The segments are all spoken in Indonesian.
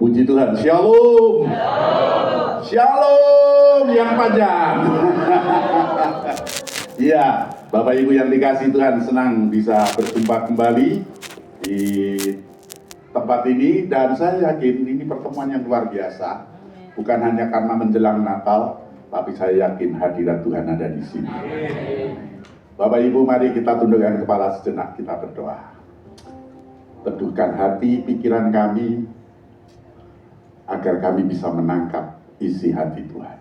Puji Tuhan. Shalom. Shalom yang panjang. Iya, Bapak Ibu yang dikasih Tuhan, senang bisa berjumpa kembali di tempat ini, dan saya yakin ini pertemuan yang luar biasa. Bukan hanya karena menjelang Natal, tapi saya yakin hadirat Tuhan ada di sini. Bapak Ibu, mari kita tundukkan kepala sejenak, kita berdoa. Teduhkan hati, pikiran kami, agar kami bisa menangkap isi hati Tuhan.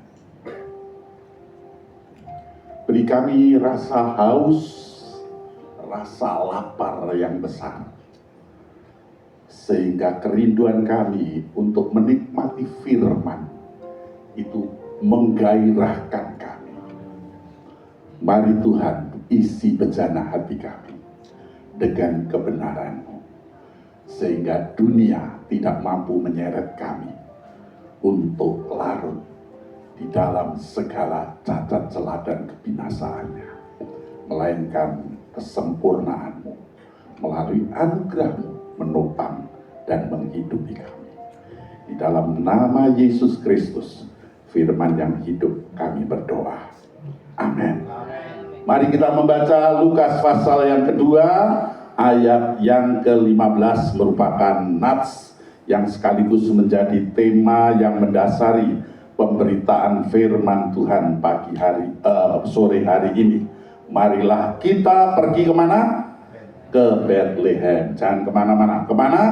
Beri kami rasa haus, rasa lapar yang besar, sehingga kerinduan kami untuk menikmati firman itu menggairahkan kami. Mari Tuhan, isi bejana hati kami dengan kebenaran-Mu, sehingga dunia tidak mampu menyeret kami untuk larut di dalam segala cacat celah dan kebinasaannya, melainkan kesempurnaan-Mu melalui anugerah-Mu menopang dan menghidupi kami. Di dalam nama Yesus Kristus, firman yang hidup, kami berdoa. Amin. Mari kita membaca Lukas pasal yang kedua, ayat yang ke-15, merupakan nats yang sekaligus menjadi tema yang mendasari pemberitaan firman Tuhan sore hari ini. Marilah kita pergi kemana? Ke Bethlehem. Jangan kemana-mana. Kemana?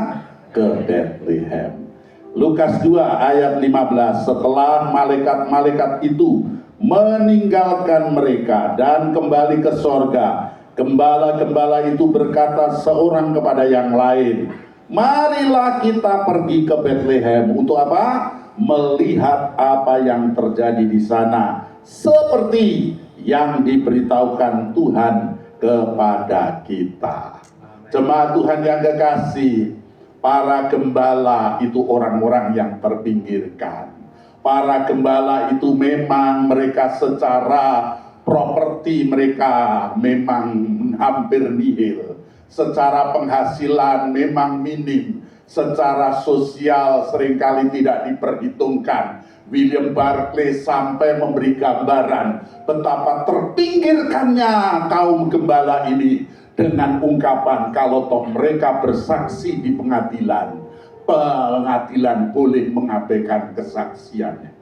Ke Bethlehem. Lukas 2 ayat 15. Setelah malaikat-malaikat itu meninggalkan mereka dan kembali ke sorga, gembala-gembala itu berkata seorang kepada yang lain, marilah kita pergi ke Bethlehem. Untuk apa? Melihat apa yang terjadi di sana, seperti yang diberitahukan Tuhan kepada kita. Jemaat Tuhan yang kekasih, para gembala itu orang-orang yang terpinggirkan. Para gembala itu memang mereka secara properti mereka memang hampir nihil. Secara penghasilan memang minim. Secara sosial seringkali tidak diperhitungkan. William Barclay sampai memberi gambaran betapa terpinggirkannya kaum gembala ini dengan ungkapan kalau toh mereka bersaksi di pengadilan, pengadilan boleh mengabaikan kesaksiannya.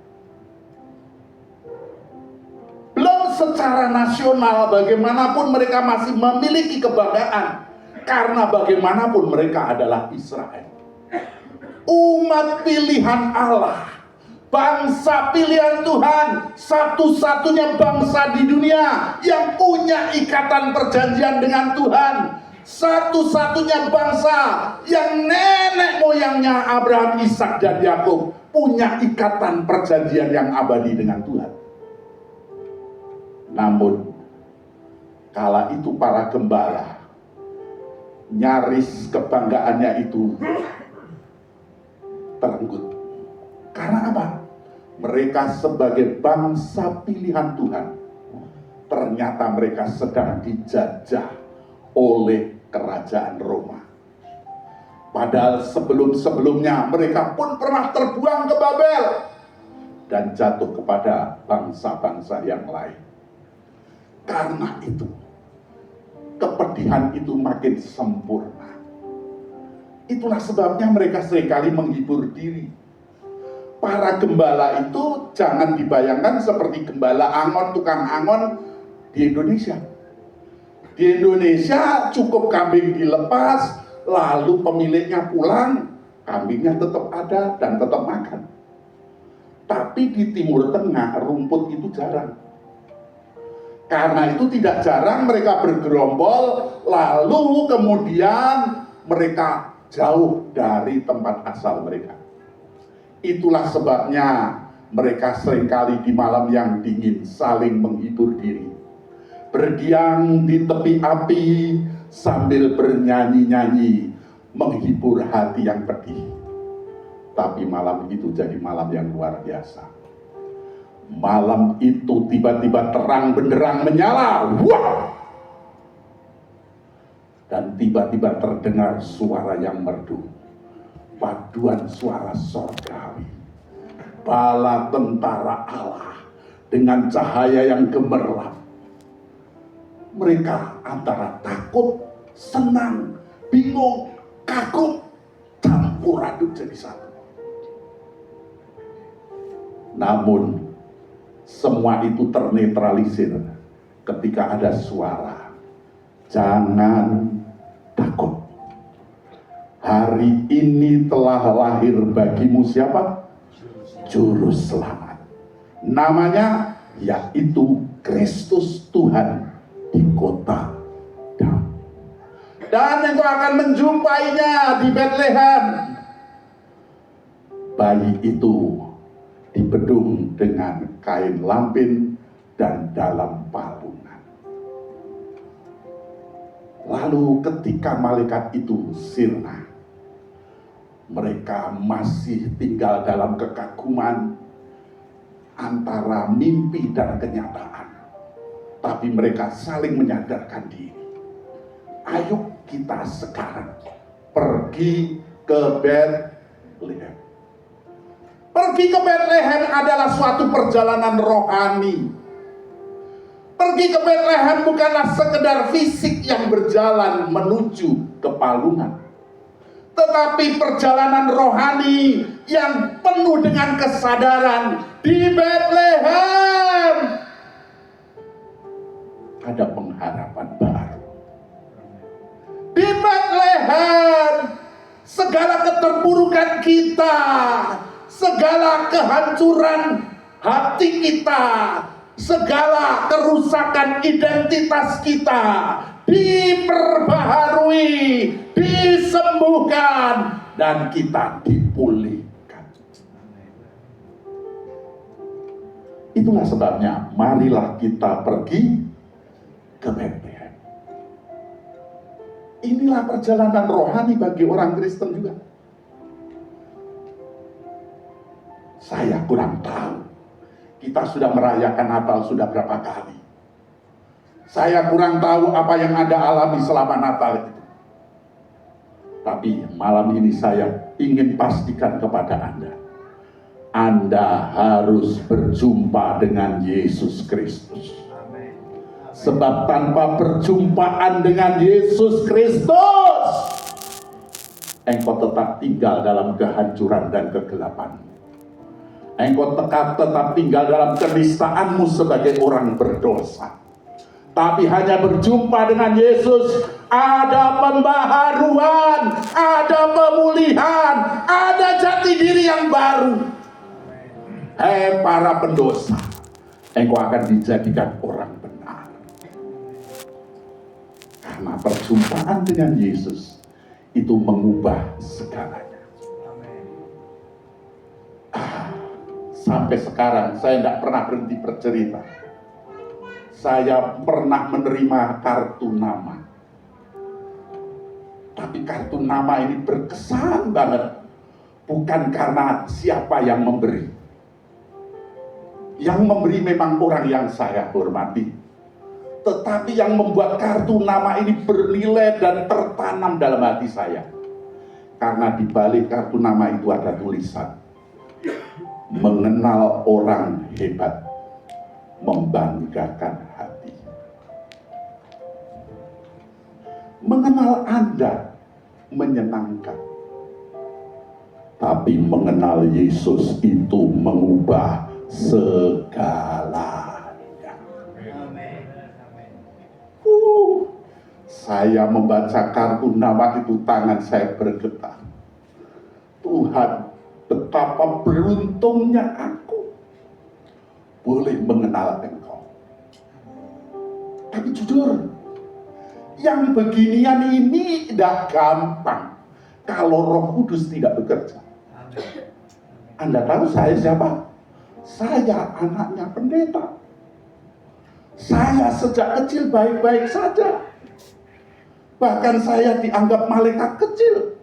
Belum secara nasional, bagaimanapun mereka masih memiliki kebanggaan, karena bagaimanapun mereka adalah Israel, umat pilihan Allah, bangsa pilihan Tuhan, satu-satunya bangsa di dunia yang punya ikatan perjanjian dengan Tuhan, satu-satunya bangsa yang nenek moyangnya Abraham, Ishak, dan Yakub punya ikatan perjanjian yang abadi dengan Tuhan. Namun kala itu para gembala nyaris kebanggaannya itu terenggut. Karena apa? Mereka sebagai bangsa pilihan Tuhan, ternyata mereka sedang dijajah oleh kerajaan Roma. Padahal sebelum-sebelumnya mereka pun pernah terbuang ke Babel dan jatuh kepada bangsa-bangsa yang lain. Karena itu, kepedihan itu makin sempurna. Itulah sebabnya mereka seringkali menghibur diri. Para gembala itu jangan dibayangkan seperti gembala angon, tukang angon di Indonesia. Di Indonesia cukup kambing dilepas, lalu pemiliknya pulang, kambingnya tetap ada dan tetap makan. Tapi di Timur Tengah rumput itu jarang. Karena itu tidak jarang mereka bergerombol, lalu kemudian mereka jauh dari tempat asal mereka. Itulah sebabnya mereka seringkali di malam yang dingin saling menghibur diri, berdiam di tepi api sambil bernyanyi-nyanyi, menghibur hati yang pedih. Tapi malam itu jadi malam yang luar biasa. Malam itu tiba-tiba terang benderang menyala, wah! Dan tiba-tiba terdengar suara yang merdu. paduan suara sorgawi, bala tentara Allah dengan cahaya yang gemerlap. Mereka antara takut, senang, bingung, kagum, campur aduk jadi satu. Namun semua itu ternetralisir ketika ada suara, jangan takut. Hari ini telah lahir bagimu siapa? Juru selamat. Namanya yaitu Kristus Tuhan di kota Daud. Dan engkau akan menjumpainya di Betlehem. Bayi itu dibedung dengan kain lampin dan dalam palungan. Lalu ketika malaikat itu sirna, mereka masih tinggal dalam kekaguman antara mimpi dan kenyataan. Tapi mereka saling menyadarkan diri. Ayo kita sekarang pergi ke Betlehem. Pergi ke Betlehem adalah suatu perjalanan rohani. Pergi ke Betlehem bukanlah sekedar fisik yang berjalan menuju ke palungan, tetapi perjalanan rohani yang penuh dengan kesadaran. Di Betlehem ada pengharapan baru. Di Betlehem segala keterpurukan kita, segala kehancuran hati kita, segala kerusakan identitas kita diperbaharui, disembuhkan, dan kita dipulihkan. Itulah sebabnya marilah kita pergi ke Betlehem. Inilah perjalanan rohani bagi orang Kristen juga. Saya kurang tahu kita sudah merayakan Natal sudah berapa kali. Saya kurang tahu apa yang Anda alami selama Natal itu. Tapi malam ini saya ingin pastikan kepada Anda harus berjumpa dengan Yesus Kristus. Sebab tanpa perjumpaan dengan Yesus Kristus, engkau tetap tinggal dalam kehancuran dan kegelapan. Engkau tetap tinggal dalam kenistaanmu sebagai orang berdosa. Tapi hanya berjumpa dengan Yesus, ada pembaharuan, ada pemulihan, ada jati diri yang baru. Hei para pendosa, engkau akan dijadikan orang benar. Karena perjumpaan dengan Yesus itu mengubah segalanya. Sampai sekarang saya tidak pernah berhenti bercerita. Saya pernah menerima kartu nama. Tapi kartu nama ini berkesan banget. Bukan karena siapa yang memberi. Yang memberi memang orang yang saya hormati. Tetapi yang membuat kartu nama ini bernilai dan tertanam dalam hati saya. Karena di balik kartu nama itu ada tulisan, mengenal orang hebat, membanggakan hati. Mengenal Anda menyenangkan. Tapi mengenal Yesus itu mengubah segalanya. Saya membaca kartu nama itu, tangan saya bergetar. Tuhan, betapa beruntungnya aku boleh mengenal Engkau. Tapi jujur, yang beginian ini tidak gampang kalau Roh Kudus tidak bekerja. Anda tahu saya siapa? Saya anaknya pendeta. Saya sejak kecil baik-baik saja. Bahkan saya dianggap malaikat kecil,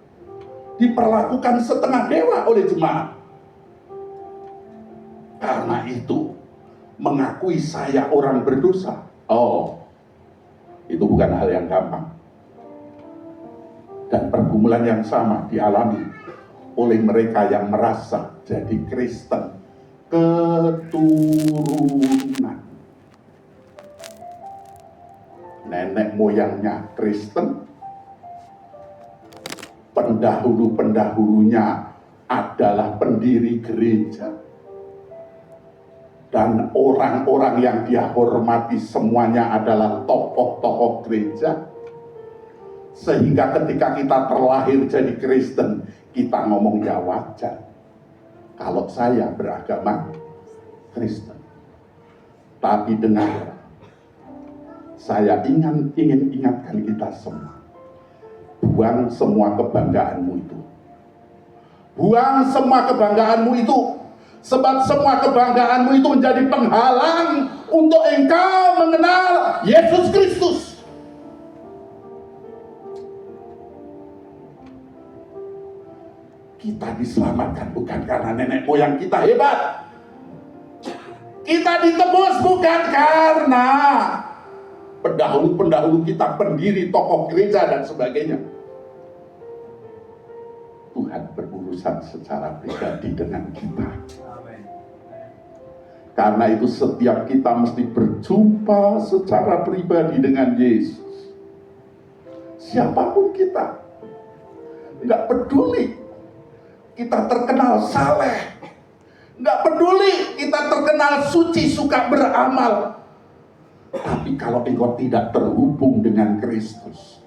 diperlakukan setengah dewa oleh jemaat. Karena itu, mengakui saya orang berdosa, itu bukan hal yang gampang. Dan pergumulan yang sama dialami oleh mereka yang merasa jadi Kristen keturunan. Nenek moyangnya Kristen, pendahulu-pendahulunya adalah pendiri gereja, dan orang-orang yang dia hormati semuanya adalah tokoh-tokoh gereja. Sehingga ketika kita terlahir jadi Kristen, kita ngomong ya wajar kalau saya beragama Kristen. Tapi dengar, saya ingin ingatkan kita semua, buang semua kebanggaanmu itu. Buang semua kebanggaanmu itu. Sebab semua kebanggaanmu itu menjadi penghalang untuk engkau mengenal Yesus Kristus. Kita diselamatkan bukan karena nenek moyang kita hebat. Kita ditebus bukan karena pendahulu-pendahulu kita, pendiri tokoh gereja dan sebagainya. Tuhan berurusan secara pribadi dengan kita. Karena itu setiap kita mesti berjumpa secara pribadi dengan Yesus. Siapapun kita, nggak peduli kita terkenal saleh, nggak peduli kita terkenal suci, suka beramal. Tapi kalau engkau tidak terhubung dengan Kristus,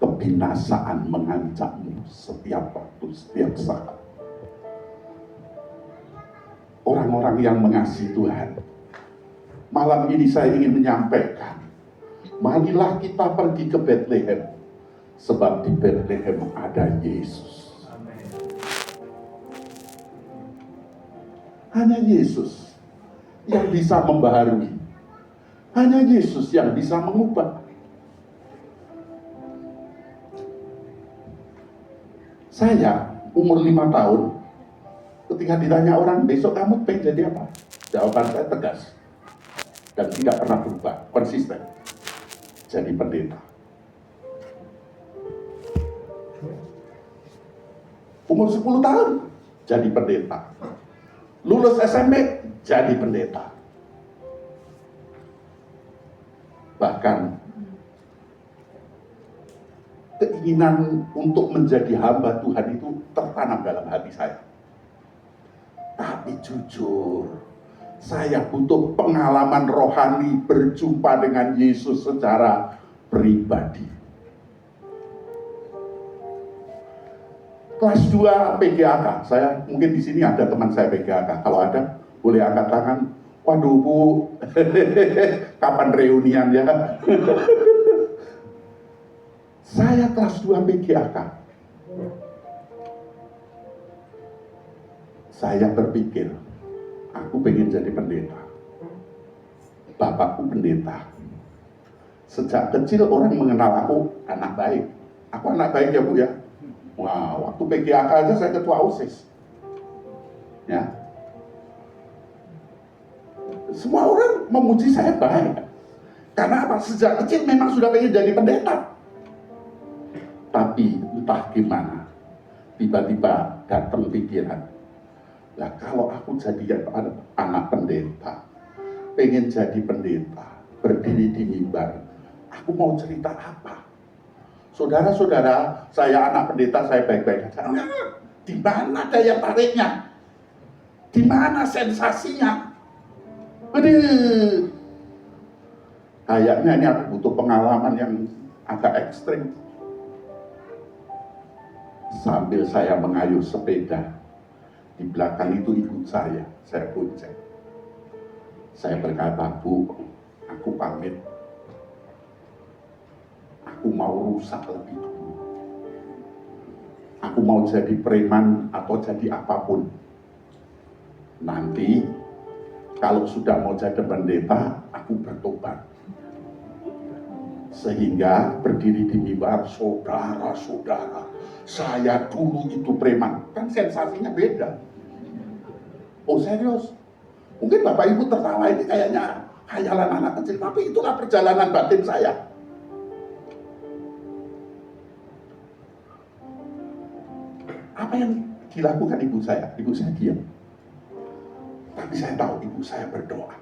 kebinasaan mengancammu setiap waktu, setiap saat. Orang-orang yang mengasihi Tuhan, malam ini saya ingin menyampaikan, marilah kita pergi ke Bethlehem, sebab di Bethlehem ada Yesus. Hanya Yesus yang bisa membaharui. Hanya Yesus yang bisa mengubah. Saya umur 5 tahun, ketika ditanya orang, besok kamu pengen jadi apa? Jawaban saya tegas dan tidak pernah berubah, konsisten. Jadi pendeta. Umur 10 tahun, jadi pendeta. Lulus SMP, jadi pendeta. Bahkan keinginan untuk menjadi hamba Tuhan itu tertanam dalam hati saya. Tapi jujur, saya butuh pengalaman rohani berjumpa dengan Yesus secara pribadi. Kelas 2 PGAK, saya mungkin di sini ada teman saya PGAK. Kalau ada, boleh angkat tangan. Waduh Bu, kapan reunian ya? Saya kelas 2 PGAK. Saya berpikir, aku pengen jadi pendeta. Bapakku pendeta. Sejak kecil orang mengenal aku anak baik. Aku anak baik ya Bu ya. Wah, waktu PGAK aja saya ketua OSIS. Ya. Semua orang memuji saya baik. Karena apa? Sejak kecil memang sudah pengen jadi pendeta. Tapi entah gimana, tiba-tiba datang pikiran. Lah kalau aku jadi anak pendeta, pengen jadi pendeta, berdiri di mimbar, aku mau cerita apa? Saudara-saudara, saya anak pendeta, saya baik-baik saja. Di mana daya tariknya? Di mana sensasinya? Aduh, kayaknya ini aku butuh pengalaman yang agak ekstrim. Sambil saya mengayuh sepeda, di belakang itu ibu saya bonceng. Saya berkata, Bu, aku pamit. Aku mau rusak lebih dulu. Aku mau jadi preman atau jadi apapun. Nanti kalau sudah mau jadi pendeta, aku bertobat. Sehingga berdiri di mimbar, saudara-saudara, saya dulu itu preman. Kan sensasinya beda. Oh serius? Mungkin Bapak Ibu tertawa, ini kayaknya khayalan anak kecil. Tapi itulah perjalanan batin saya. Apa yang dilakukan ibu saya diam. Tapi saya tahu ibu saya berdoa.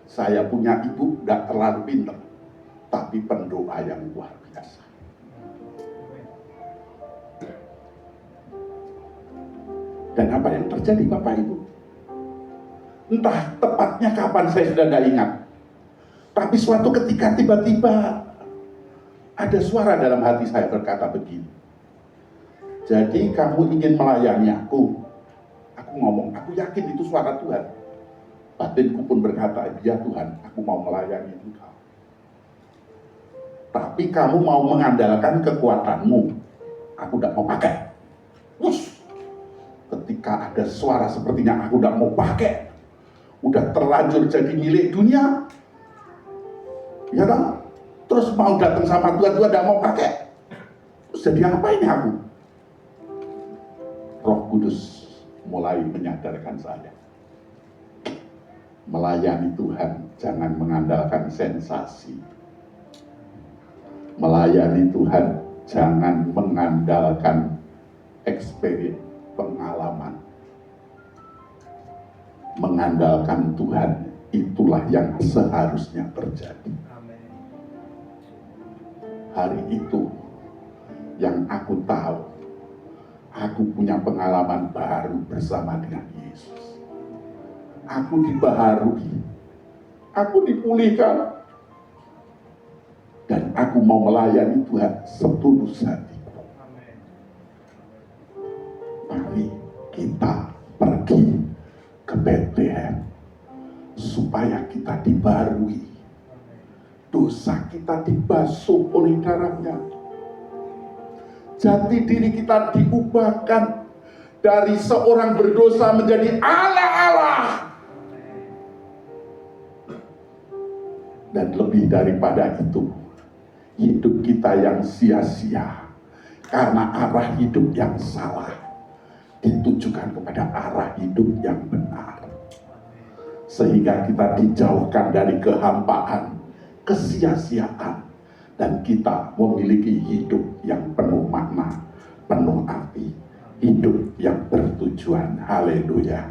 Saya punya ibu tidak terlalu pintar, tapi pendoa yang luar biasa. Dan apa yang terjadi Bapak Ibu? Entah tepatnya kapan, saya sudah tidak ingat. Tapi suatu ketika tiba-tiba ada suara dalam hati saya berkata begini. Jadi kamu ingin melayani aku? Aku ngomong, aku yakin itu suara Tuhan. Batinku pun berkata, ya Tuhan, aku mau melayani Engkau. Tapi kamu mau mengandalkan kekuatanmu, aku tidak mau pakai. Wush. Ketika ada suara sepertinya aku tidak mau pakai, udah terlanjur jadi milik dunia, ya kan? Terus mau datang sama Tuhan tidak mau pakai. Terus jadi apa ini aku? Roh Kudus mulai menyadarkan saya. Melayani Tuhan jangan mengandalkan sensasi. Melayani Tuhan jangan mengandalkan experience, pengalaman. Mengandalkan Tuhan, itulah yang seharusnya terjadi. Hari itu yang aku tahu, aku punya pengalaman baru bersama dengan Yesus. Aku dibaharui, aku dipulihkan, dan aku mau melayani Tuhan setulus hati. Mari kita pergi ke Bethlehem supaya kita dibaharui, dosa kita dibasuh oleh darahnya, jati diri kita diubahkan dari seorang berdosa menjadi Allah-Allah. Dan lebih daripada itu, hidup kita yang sia-sia karena arah hidup yang salah ditujukan kepada arah hidup yang benar, sehingga kita dijauhkan dari kehampaan, kesia-siaan, dan kita memiliki hidup yang penuh makna, penuh arti, hidup yang bertujuan. Haleluya.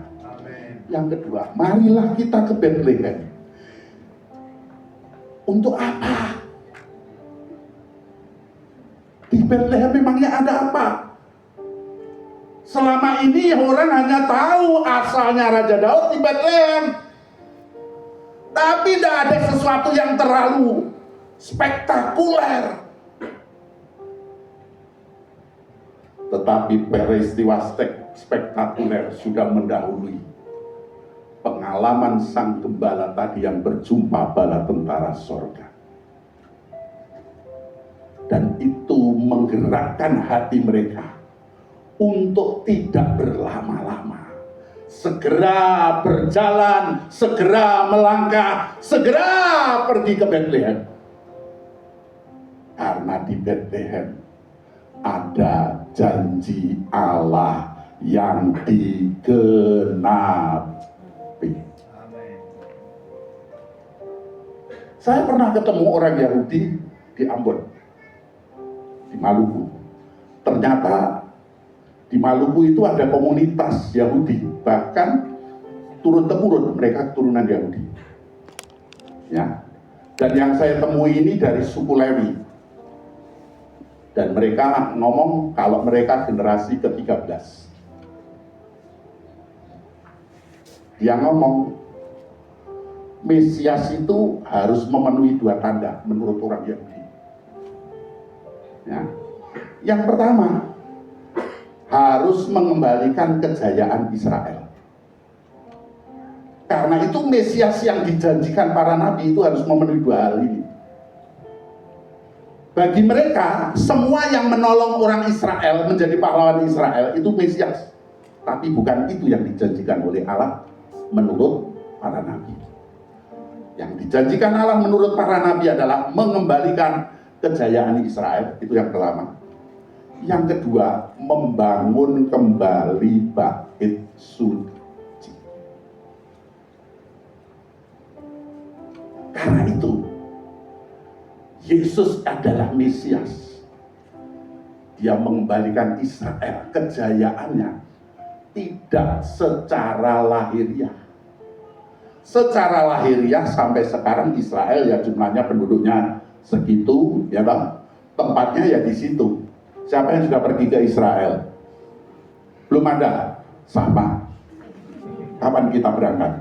Yang kedua, marilah kita ke Bethlehem. Untuk apa? Di Bethlehem memangnya ada apa? Selama ini orang hanya tahu asalnya Raja Daud di Bethlehem, tapi tidak ada sesuatu yang terlalu spektakuler. Tetapi peristiwa spektakuler sudah mendahului pengalaman sang gembala tadi yang berjumpa bala tentara sorga. Dan itu menggerakkan hati mereka untuk tidak berlama-lama, segera berjalan, segera melangkah, segera pergi ke Bethlehem. Karena di Bethlehem ada janji Allah yang digenapi. Saya pernah ketemu orang Yahudi di Ambon, di Maluku. Ternyata di Maluku itu ada komunitas Yahudi, bahkan turun-temurun mereka keturunan Yahudi. Ya. Dan yang saya temui ini dari suku Lewi. Dan mereka ngomong kalau mereka generasi ke-13. Dia ngomong, Mesias itu harus memenuhi 2 tanda menurut orang Yahudi. Ya. Yang pertama, harus mengembalikan kejayaan Israel. Karena itu Mesias yang dijanjikan para nabi itu harus memenuhi 2 hal ini. Bagi mereka, semua yang menolong orang Israel menjadi pahlawan Israel itu Mesias. Tapi bukan itu yang dijanjikan oleh Allah menurut para nabi. Yang dijanjikan Allah menurut para nabi adalah mengembalikan kejayaan Israel, itu yang pertama. Yang kedua, membangun kembali bait suci. Karena itu, Yesus adalah Mesias. Dia mengembalikan Israel kejayaannya tidak secara lahiriah. Secara lahiriah sampai sekarang Israel ya jumlahnya penduduknya segitu, ya bang. Tempatnya ya di situ. Siapa yang sudah pergi ke Israel? Belum ada. Sama. Kapan kita berangkat?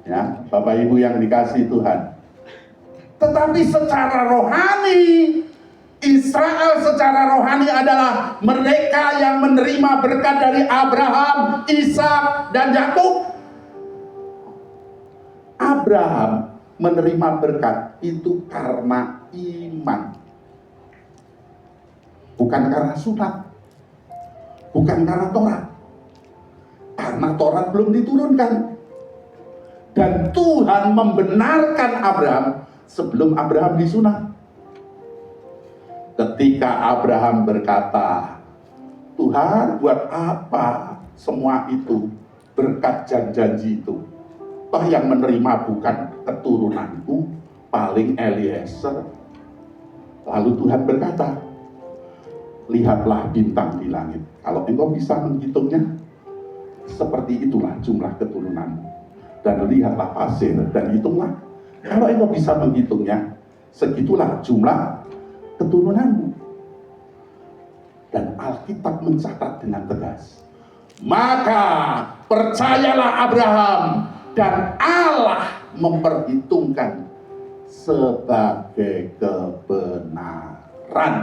Ya, Bapak Ibu yang dikasihi Tuhan. Tetapi secara rohani, Israel secara rohani adalah mereka yang menerima berkat dari Abraham, Ishak, dan Yakub. Abraham menerima berkat itu karena iman, bukan karena sunat, bukan karena Taurat. Karena Taurat belum diturunkan. Dan Tuhan membenarkan Abraham sebelum Abraham disunat. Ketika Abraham berkata, Tuhan buat apa semua itu, berkat janji itu? Toh yang menerima bukan keturunanku, paling Eliezer. Lalu Tuhan berkata, lihatlah bintang di langit. Kalau engkau bisa menghitungnya, seperti itulah jumlah keturunanmu. Dan lihatlah pasir dan hitunglah. Kalau engkau bisa menghitungnya, segitulah jumlah keturunanmu. Dan Alkitab mencatat dengan tegas, maka percayalah Abraham dan Allah memperhitungkan sebagai kebenaran.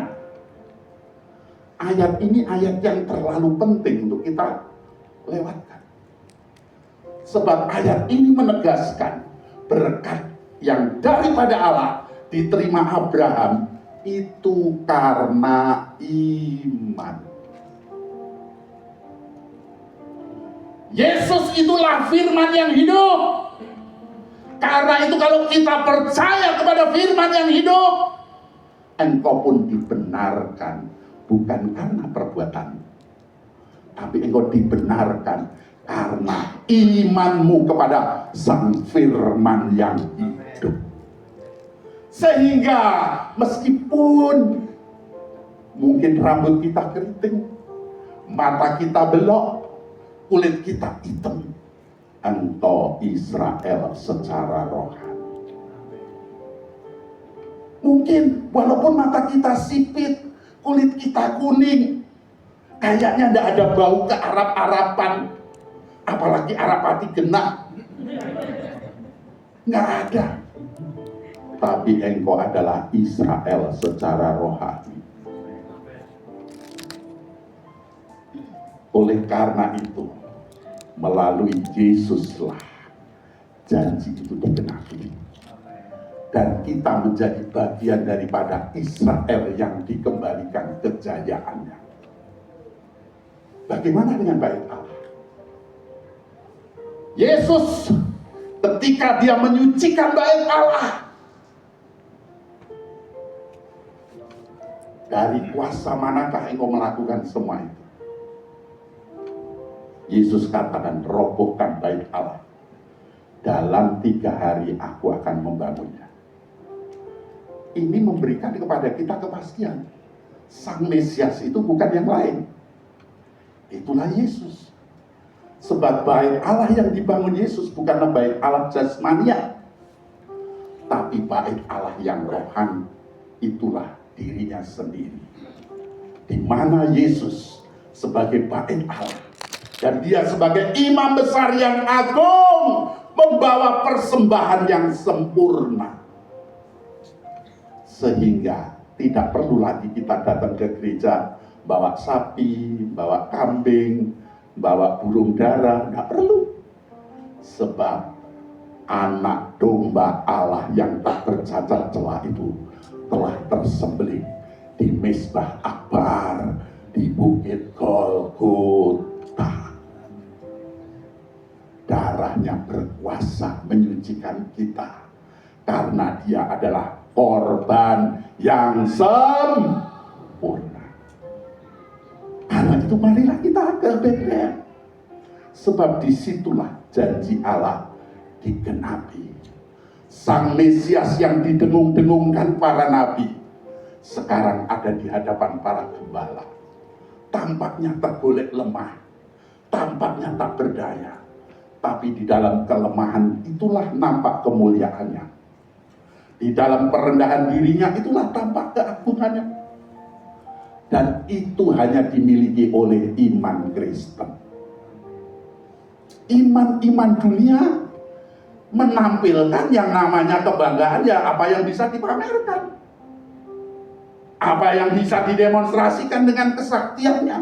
Ayat ini ayat yang terlalu penting untuk kita lewatkan. Sebab ayat ini menegaskan berkat yang daripada Allah diterima Abraham itu karena iman. Yesus itulah firman yang hidup. Karena itu kalau kita percaya kepada firman yang hidup, engkau pun dibenarkan bukan karena perbuatan, tapi engkau dibenarkan karena imanmu kepada Sang Firman yang hidup. Sehingga meskipun mungkin rambut kita keriting, mata kita belok, kulit kita hitam, engkau Israel secara rohani. Mungkin walaupun mata kita sipit, kulit kita kuning, kayaknya tidak ada bau kearap-arapan, apalagi Arapati genap, nggak ada. Tapi engkau adalah Israel secara rohani. Oleh karena itu, melalui Yesuslah janji itu digenapi. Dan kita menjadi bagian daripada Israel yang dikembalikan kejayaannya. Bagaimana dengan bait Allah? Yesus ketika dia menyucikan bait Allah, dari kuasa manakah engkau melakukan semua itu? Yesus katakan, robohkan bait Allah. Dalam 3 hari aku akan membangunnya. Ini memberikan kepada kita kepastian. Sang Mesias itu bukan yang lain. Itulah Yesus. Sebab bait Allah yang dibangun Yesus bukanlah bait Allah jasmania, tapi bait Allah yang rohani. Itulah dirinya sendiri, di mana Yesus sebagai bait Allah dan dia sebagai imam besar yang agung membawa persembahan yang sempurna, sehingga tidak perlu lagi kita datang ke gereja bawa sapi, bawa kambing, bawa burung dara, tidak perlu. Sebab anak domba Allah yang tak bercacat celah itu telah tersembelih di Mezbah Akbar di Bukit Golgota. Darahnya berkuasa menyucikan kita karena dia adalah korban yang sempurna. Karena itu marilah kita ke Betlehem, sebab disitulah janji Allah digenapi. Sang Mesias yang didengung-dengungkan para nabi sekarang ada di hadapan para gembala. Tampaknya tergolek lemah, tampaknya tak berdaya, tapi di dalam kelemahan itulah nampak kemuliaannya. Di dalam perendahan dirinya itulah tampak keagungannya. Dan itu hanya dimiliki oleh iman Kristen. Iman-iman dunia menampilkan yang namanya kebanggaan, ya apa yang bisa dipamerkan, apa yang bisa didemonstrasikan dengan kesaktiannya.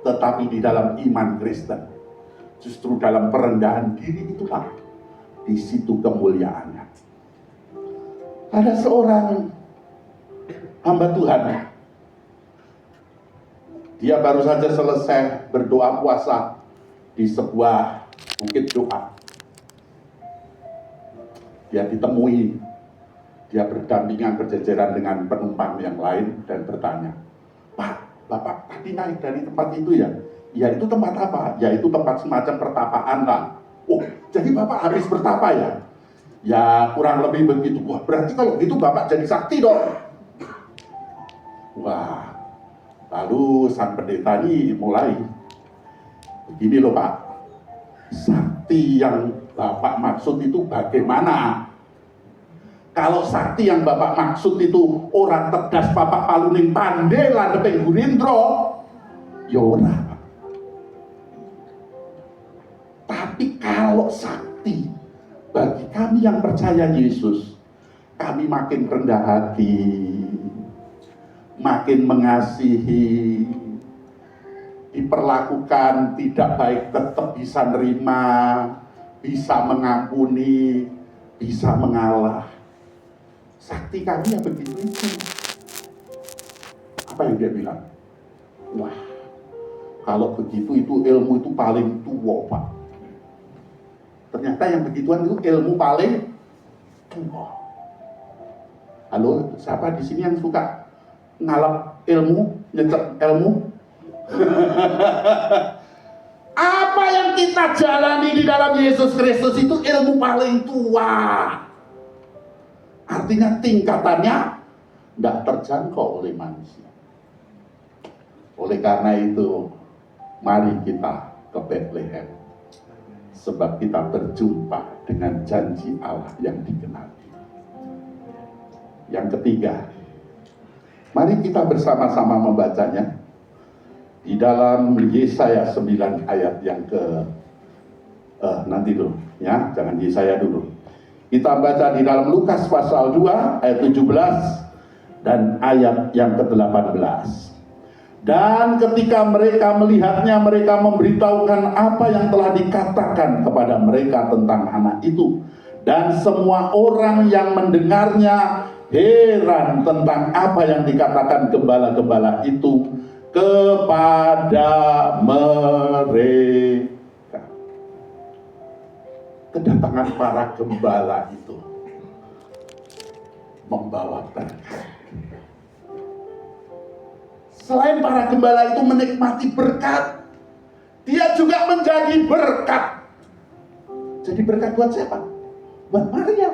Tetapi di dalam iman Kristen, justru dalam perendahan diri itulah di situ kemuliaannya. Ada seorang hamba Tuhan, dia baru saja selesai berdoa puasa di sebuah bukit doa. Dia ditemui, dia berdampingan berjejeran dengan penumpang yang lain dan bertanya, "Pak, Bapak tadi naik dari tempat itu ya?" "Ya, itu tempat apa?" "Ya, itu tempat semacam pertapaan lah." "Oh, jadi Bapak habis bertapa ya?" "Ya, kurang lebih begitu." "Wah, berarti kalau gitu Bapak jadi sakti dong." Wah, lalu sang pendeta ini mulai, "Begini loh Pak, sakti yang Bapak maksud itu bagaimana? Kalau sakti yang Bapak maksud itu orang tegas Bapak paluning pandai landeping Gurindro, ya ora. Tapi kalau sakti bagi kami yang percaya Yesus, kami makin rendah hati, makin mengasihi, diperlakukan tidak baik tetap bisa nerima, bisa mengampuni, bisa mengalah. Sakti kami yang begitu itu." Apa yang dia bilang? "Wah, kalau begitu itu ilmu itu paling tua Pak." Ternyata yang begituan itu ilmu paling tua. Halo, siapa di sini yang suka ngalap ilmu, nyecep ilmu? Apa yang kita jalani di dalam Yesus Kristus itu ilmu paling tua. Artinya tingkatannya tidak terjangkau oleh manusia. Oleh karena itu, mari kita ke Bethlehem, sebab kita berjumpa dengan janji Allah yang digenapi. Yang ketiga, mari kita bersama-sama membacanya di dalam Yesaya 9 ayat yang nanti dulu ya, jangan Yesaya dulu. Kita baca di dalam Lukas pasal 2 ayat 17 dan ayat yang ke-18. "Dan ketika mereka melihatnya, mereka memberitahukan apa yang telah dikatakan kepada mereka tentang anak itu. Dan semua orang yang mendengarnya heran tentang apa yang dikatakan gembala-gembala itu kepada mereka." Kedatangan para gembala itu membawa berkat. Selain para gembala itu menikmati berkat, dia juga menjadi berkat. Jadi berkat buat siapa? Buat Maria,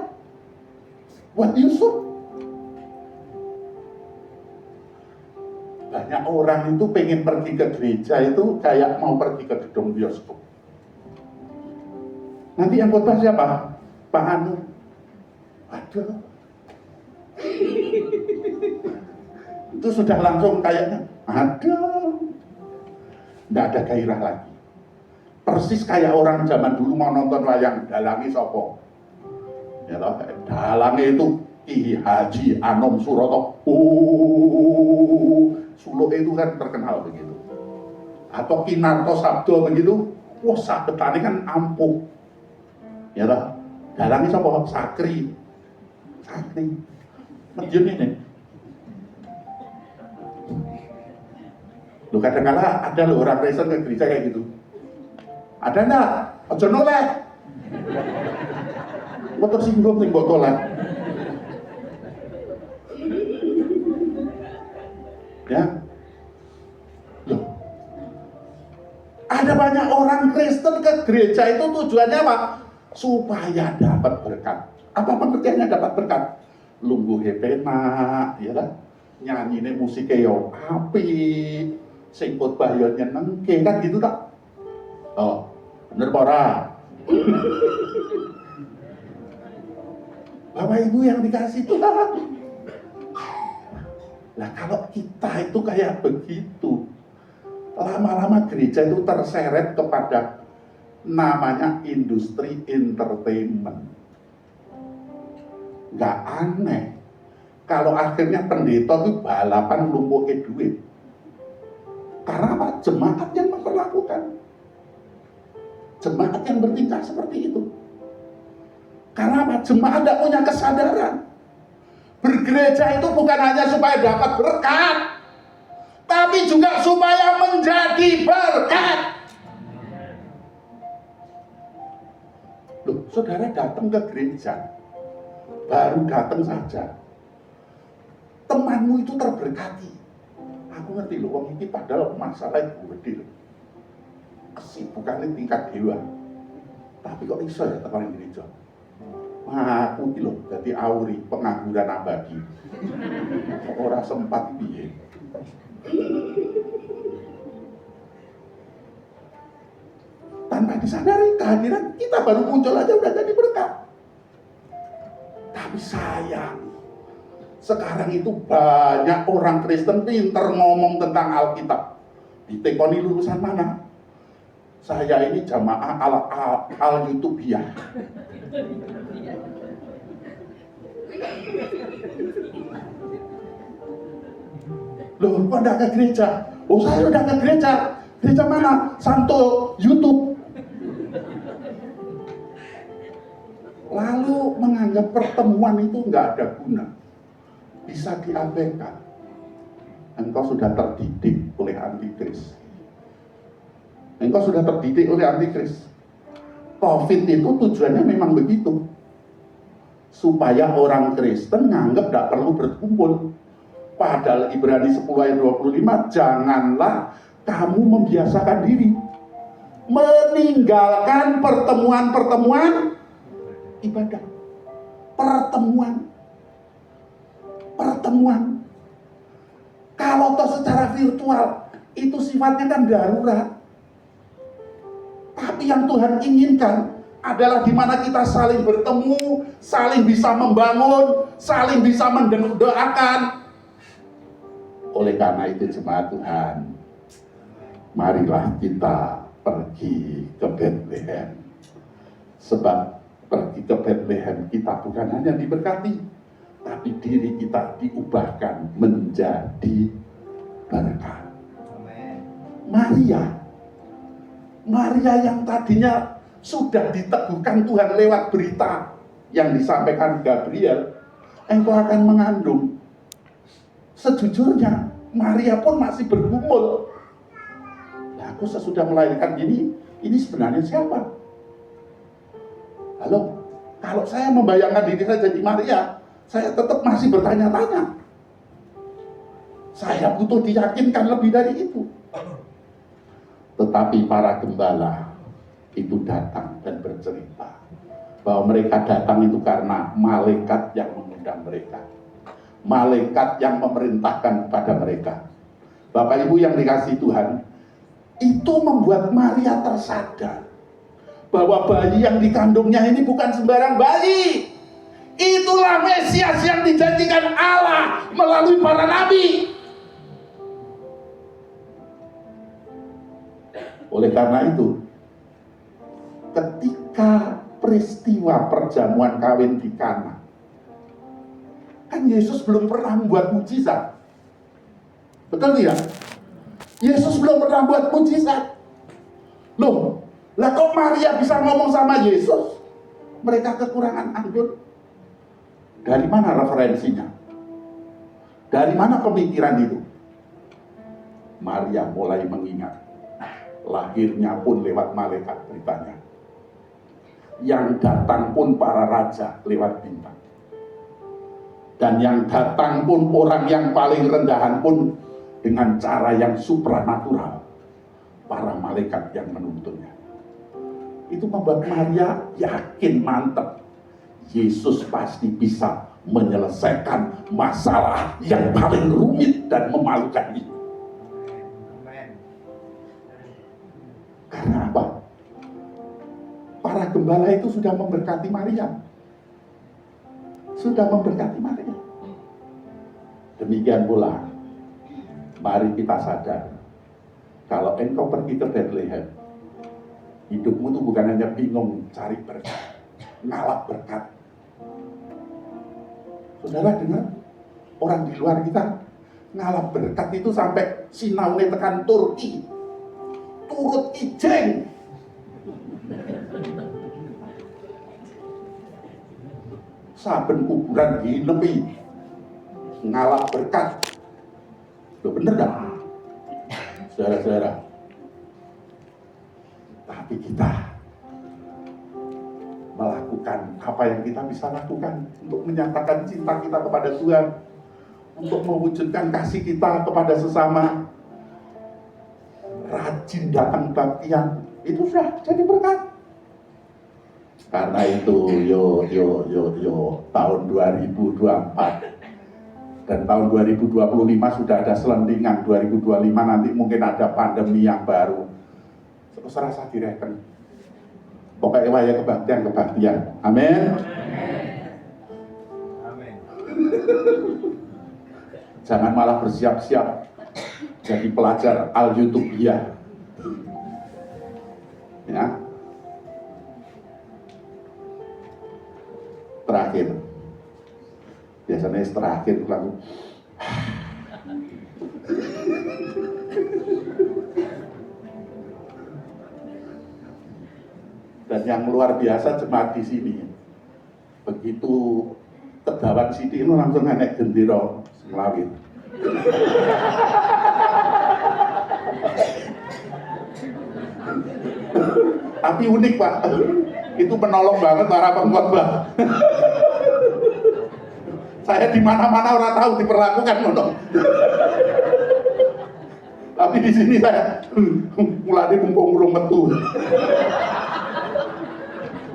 buat Yusuf. Banyak orang itu pengen pergi ke gereja itu kayak mau pergi ke gedung bioskop. Nanti yang khotbah siapa? Pak Anu. Aduh. Itu sudah langsung kayaknya, aduh. Nggak ada gairah lagi. Persis kayak orang zaman dulu mau nonton wayang, dalangi sopo. Ya loh, dalangi itu Ki Haji Anom Suroto. Suluh itu kan terkenal begitu. Atau Kinarto Sabdo begitu. Wah, sabetane kan ampuh. Ya loh, dalangi sopo? Sakri. Medium ini. Lu kadang-kala ada loh orang Kristen ke gereja kayak gitu. Ada enggak? Ojo noleh. Gua tersinggung nih botolan. Ya. Loh. Ada banyak orang Kristen ke gereja itu tujuannya apa? Supaya dapat berkat. Apa pengertiannya dapat berkat? lungguhe penak, ya kan? Nyanyine musike yo apik, sing khotbah yo nyenengke kan gitu tak? Oh, bener apa ora? Bapak Ibu yang dikasih Tuhan. Nah kalau kita itu kayak begitu, lama-lama gereja itu terseret kepada namanya industri entertainment. Nggak aneh kalau akhirnya pendeta itu balapan lumpuhin duit. Karena apa? Jemaat yang memperlakukan, jemaat yang bertingkah seperti itu. Karena apa? Jemaat tidak punya kesadaran. Bergereja itu bukan hanya supaya dapat berkat, tapi juga supaya menjadi berkat. Loh, saudara datang ke gereja, baru datang saja, temanmu itu terberkati. Aku ngerti loh, wong ini padahal masalah itu gede loh. Kesibukannya tingkat dewa. Tapi kok iso ya tekan gereja? Wah, aku iki lho dadi auri pengangguran abadi. Ora sempat piye. Tanpa disadari kehadiran kita baru muncul aja udah jadi berkat. Tapi sayang, sekarang itu banyak orang Kristen pinter ngomong tentang Alkitab. Ditekoni lulusan mana? Saya ini jamaah al-Yutubiah. Loh, kok enggak ke gereja? Oh, saya udah ke gereja. Gereja mana? Santo YouTube. Lalu menganggap pertemuan itu enggak ada guna. Bisa diabaikan. Engkau sudah terdidik oleh antikris. Engkau sudah terdidik oleh antikris. Covid itu tujuannya memang begitu. Supaya orang Kristen nganggap tidak perlu berkumpul. Padahal Ibrani 10 ayat 25, janganlah kamu membiasakan diri meninggalkan pertemuan-pertemuan ibadah. Pertemuan. Kalau toh secara virtual itu sifatnya kan darurat. Tapi yang Tuhan inginkan adalah di mana kita saling bertemu, saling bisa membangun, saling bisa mendoakan. Oleh karena itu jemaat Tuhan, marilah kita pergi ke Bethlehem. Sebab pergi ke Bethlehem kita bukan hanya diberkati, tapi diri kita diubahkan menjadi berkat. Maria yang tadinya sudah diteguhkan Tuhan lewat berita yang disampaikan Gabriel, engkau akan mengandung. Sejujurnya Maria pun masih bergumul. Nah, aku sesudah melahirkan ini sebenarnya siapa? Halo, kalau saya membayangkan diri saya jadi Maria, saya tetap masih bertanya-tanya. Saya butuh diyakinkan lebih dari itu. Tetapi para gembala itu datang dan bercerita bahwa mereka datang itu karena malaikat yang mengundang mereka, malaikat yang memerintahkan kepada mereka. Bapak Ibu yang dikasihi Tuhan, itu membuat Maria tersadar bahwa bayi yang dikandungnya ini bukan sembarang bayi. Itulah Mesias yang dijanjikan Allah melalui para nabi. Oleh karena itu, ketika peristiwa perjamuan kawin di Kana, kan Yesus belum pernah membuat mujizat. Betul tidak? Yesus belum pernah buat mujizat. Loh, lah kok Maria bisa ngomong sama Yesus? Mereka kekurangan anggur. Dari mana referensinya? Dari mana pemikiran itu? Maria mulai mengingat. Lahirnya pun lewat malaikat beritanya. Yang datang pun para raja lewat bintang. Dan yang datang pun orang yang paling rendahan pun dengan cara yang supranatural. Para malaikat yang menuntunnya. Itu membuat Maria yakin mantap. Yesus pasti bisa menyelesaikan masalah yang paling rumit dan memalukan ini. Karena apa? Para gembala itu sudah memberkati Maria. Sudah memberkati Maria. Demikian pula, mari kita sadar, kalau engkau pergi ke Bethlehem, hidupmu itu bukan hanya bingung cari berkat, ngalap berkat. Saudara dengar, orang di luar kita ngalap berkat itu sampai sinaune tekan Turki, turut ijeng. Saben kuburan dinepi ngalap berkat. Loh bener dah, saudara-saudara. Tapi kita melakukan apa yang kita bisa lakukan untuk menyatakan cinta kita kepada Tuhan, untuk mewujudkan kasih kita kepada sesama, rajin datang kebaktian, itu sudah jadi berkat. Karena itu tahun 2024 dan tahun 2025 sudah ada selentingan, 2025 nanti mungkin ada pandemi yang baru. Terus rasa direken. Pokoknya waya kebaktian. Amin. Amin. Jangan malah bersiap-siap jadi pelajar Al-Yutubiyah. Ya. Terakhir. Biasanya terakhir lalu dan yang luar biasa jemaat di sini. Begitu kedawan sini itu langsung enek gendera Melawi. Tapi unik Pak, itu menolong banget para pengkhotbah. Saya di mana-mana orang tahu diperlakukan ngono. Tapi di sini saya mulai mumpung urung metu.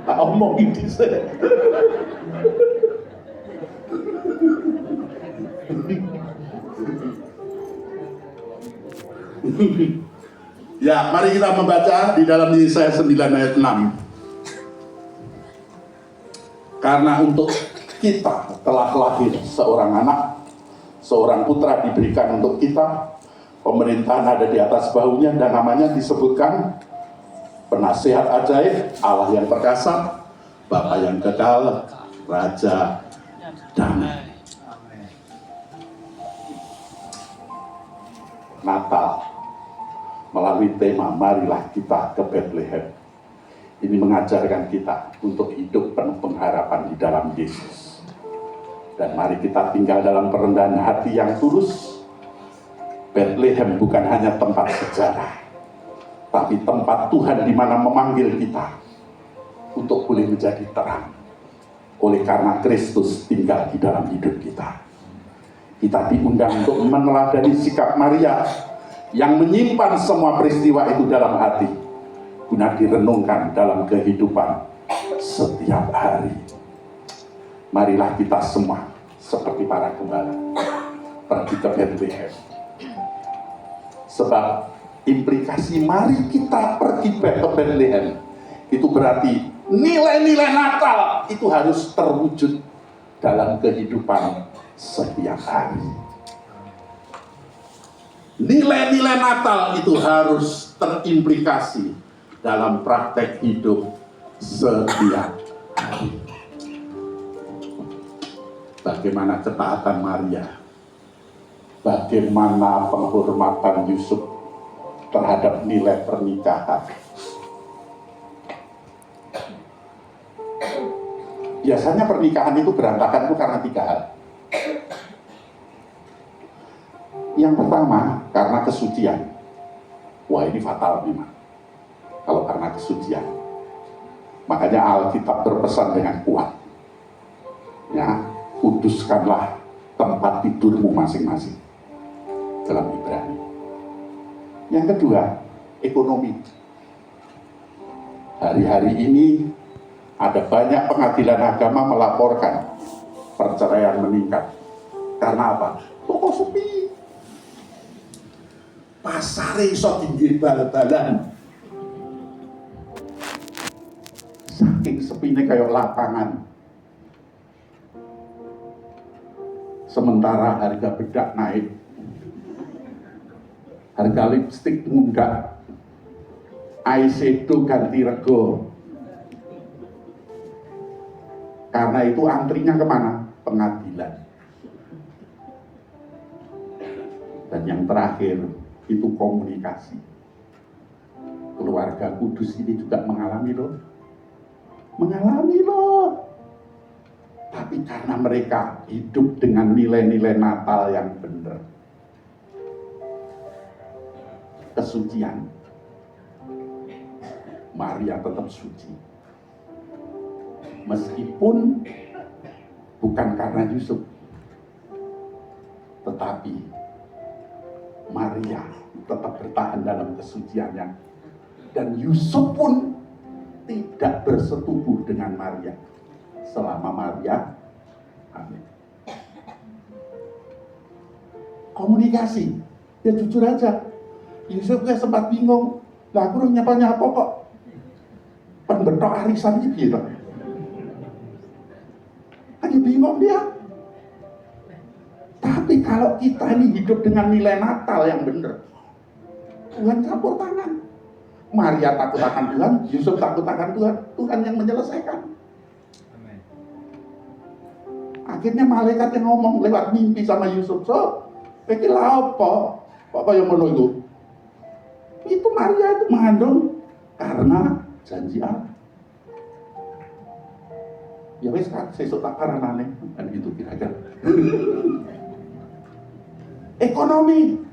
Tak omongin di sini. Ya, mari kita membaca di dalam Yesaya 9 ayat 6. Karena untuk kita telah lahir seorang anak, seorang putra diberikan untuk kita, pemerintahan ada di atas bahunya dan namanya disebutkan Penasihat Ajaib, Allah yang perkasa, Bapa yang kekal, Raja Damai. Natal melalui tema marilah kita ke Bethlehem. Ini mengajarkan kita untuk hidup penuh pengharapan di dalam Yesus. Dan mari kita tinggal dalam kerendahan hati yang tulus. Bethlehem bukan hanya tempat sejarah, tapi tempat Tuhan di mana memanggil kita untuk boleh menjadi terang. Oleh karena Kristus tinggal di dalam hidup kita. Kita diundang untuk meneladani sikap Maria yang menyimpan semua peristiwa itu dalam hati, guna direnungkan dalam kehidupan setiap hari. Marilah kita semua seperti para gembala pergi ke Bethlehem. Sebab implikasi mari kita pergi ke Bethlehem itu berarti nilai-nilai Natal itu harus terwujud dalam kehidupan setiap hari. Nilai-nilai Natal itu harus terimplikasi dalam praktek hidup setiap hari. Bagaimana ketaatan Maria, bagaimana penghormatan Yusuf terhadap nilai pernikahan. Biasanya pernikahan itu berantakan itu karena 3 hal. Yang pertama, karena kesucian. Wah, ini fatal memang kalau karena kesucian. Makanya Alkitab berpesan dengan kuat, ya, kuduskanlah tempat tidurmu masing-masing, dalam Ibrani. Yang kedua, ekonomi. Hari-hari ini ada banyak pengadilan agama melaporkan perceraian meningkat. Karena apa? Toko sepi. Pasar iso tinggi bal-balan. Saking sepine kayak lapangan. Sementara harga bedak naik, harga lipstik munggah, eyeshadow ganti rego. Karena itu antrinya kemana? Pengadilan. Dan yang terakhir itu komunikasi. Keluarga Kudus ini juga mengalami loh. Tapi karena mereka hidup dengan nilai-nilai Natal yang benar, kesucian, Maria tetap suci. Meskipun bukan karena Yusuf, tetapi Maria tetap bertahan dalam kesuciannya. Dan Yusuf pun tidak bersetubuh dengan Maria selama Maria hamil. Komunikasi, ya jujur aja, Yusuf kayak sempat bingung, lah aku nyapa-nyapa kok penbetok arisan gitu. Lagi bingung dia. Tapi kalau kita ini hidup dengan nilai Natal yang benar, Tuhan campur tangan. Maria takut akan Tuhan, Yusuf takut akan Tuhan, Tuhan yang menyelesaikan. Amen. Akhirnya malaikat yang ngomong lewat mimpi sama Yusuf, so, pikir apa? Apa yang mau itu? Itu Maria itu mengandung karena janji Allah. Ya wes kan, sesuk tak karanane, kan gitu kira-kira. Ekonomi,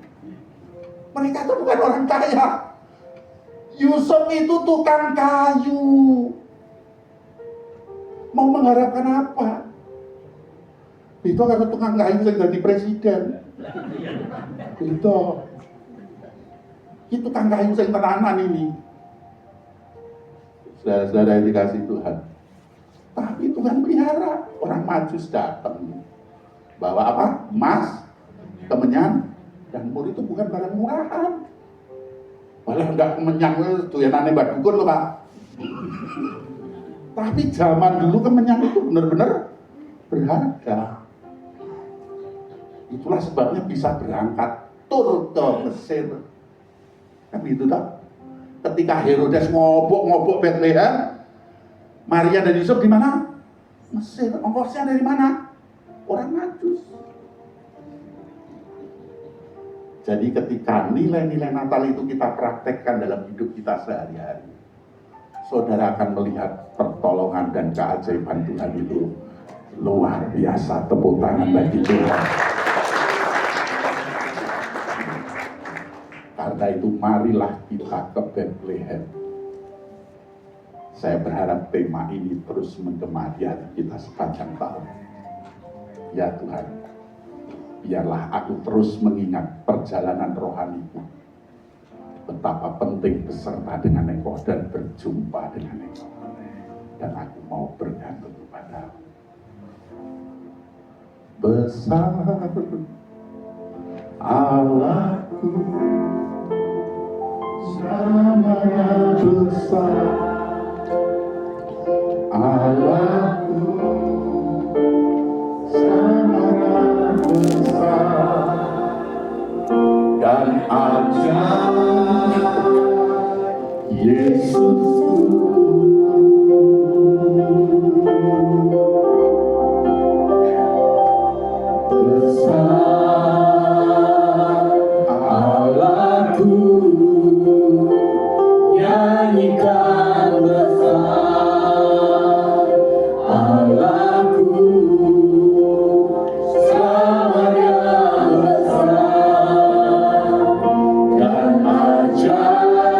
mereka itu bukan orang kaya. Yusuf itu tukang kayu. Mau mengharapkan apa? Itu karena tukang kayu bisa jadi presiden. Itu tukang kayu yang tenanan ini. Saudara-saudara yang dikasih Tuhan. Tapi Tuhan pelihara. Orang Majus datang. Bawa apa? Emas, kemenyan, dan mur itu bukan barang murahan. Malah enggak kemenyan itu ya nane Mbak Dukun loh Pak. Tapi zaman dulu kemenyan itu benar-benar berharga. Itulah sebabnya bisa berangkat tur ke Mesir. Kan gitu tak? Ketika Herodes ngobok Bethlehem, Maria dan Yusuf di mana? Mesir. Ongkosnya dari mana? Orang Majus. Jadi ketika nilai-nilai Natal itu kita praktekkan dalam hidup kita sehari-hari, saudara akan melihat pertolongan dan keajaiban Tuhan itu luar biasa. Tepuk tangan bagi Tuhan. Karena itu marilah kita ke Bethlehem. Saya berharap tema ini terus menggema di hati kita sepanjang tahun. Ya Tuhan, biarlah aku terus mengingat perjalanan rohaniku. Betapa penting beserta dengan Engkau dan berjumpa dengan Engkau. Dan aku mau bergantung kepada-Mu. Besar Allahku, samanya besar Allahku, samanya besar dan ajaib Yesusku. Besar Allahku, nyanyikan besar Allahku, selamanya besar dan ajaib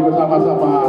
bersama-sama.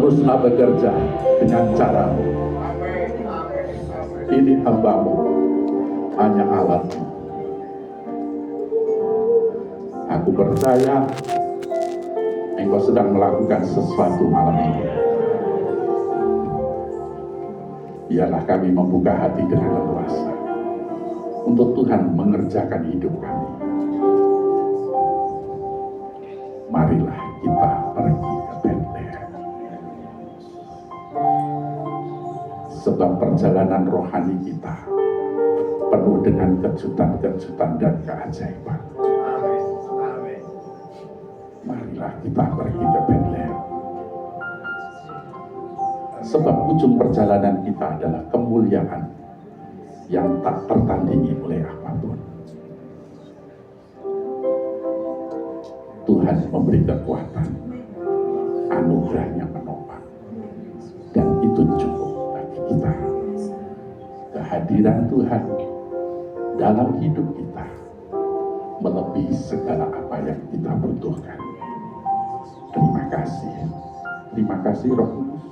teruslah bekerja dengan caramu. Ini hambamu, hanya alatmu. Aku percaya Engkau sedang melakukan sesuatu malam ini. Biarlah kami membuka hati dengan leluasa untuk Tuhan mengerjakan hidup kami. Marilah kita pergi ke Bethlehem. Sebab perjalanan rohani kita penuh dengan kejutan-kejutan dan keajaiban. Marilah kita pergi ke Bethlehem. Sebab ujung perjalanan kita adalah kemuliaan yang tak tertandingi oleh apapun. Tuhan memberi kekuatan, anugerahnya menopang, dan itu cukup bagi kita. Kehadiran Tuhan dalam hidup kita melebihi segala apa yang kita butuhkan. Terima kasih Roh Kudus,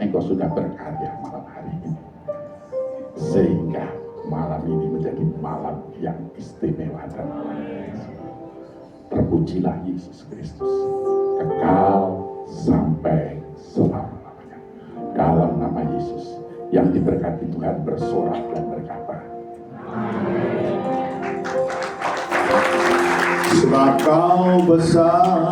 Engkau sudah berkarya malam hari ini, sehingga malam ini menjadi malam yang istimewa dan terpujilah Yesus Kristus, kekal sampai selama-lamanya. Dalam nama Yesus yang diberkati Tuhan bersorak dan berkata, sebab Kau besar.